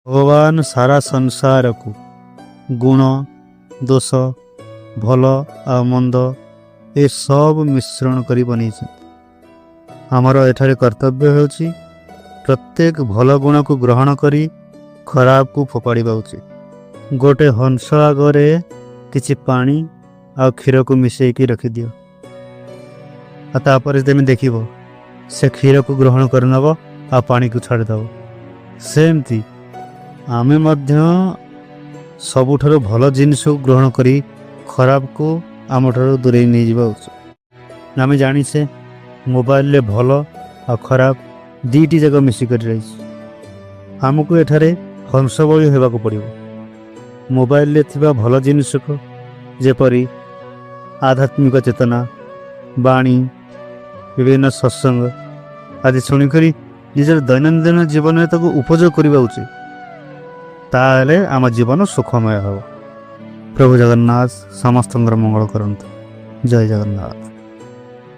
भगवान सारा संसार को गुण दोष भल आ मंद ए सब मिश्रण कर बनी। आमर एठारे कर्तव्य होछि प्रत्येक भल गुण को ग्रहण करी खराब को फोपाड़ा उचित। गोटे हंस आगरे किछि पानी आ क्षीर को मिसेकी रखिदियो तापर तुम देख से क्षीर को ग्रहण करनब आ पानी को छाड़देव। सेमती आमे मध्य सबुठारु भल जिनिस को ग्रहण करी खराब को आम ठारू दूरे नहीं जावा उचित। आमे जानिसे मोबाइल ले भल आ खराब दीटी जगह मिसिकर रही। आमको एठारे हंस बळी हेबाको पड़िबो। मोबाइल ले थिबा भल जिनिस को जेपरी आध्यात्मिक चेतना बाणी विभिन्न सत्संग आदि शुणिकरी निजर दैनंदिन जीवन में ताको उपयोग करबा उचित। ताले आम जीवन सुखमय हो। प्रभु जगन्नाथ समस्त मंगल करंतु। जय जगन्नाथ।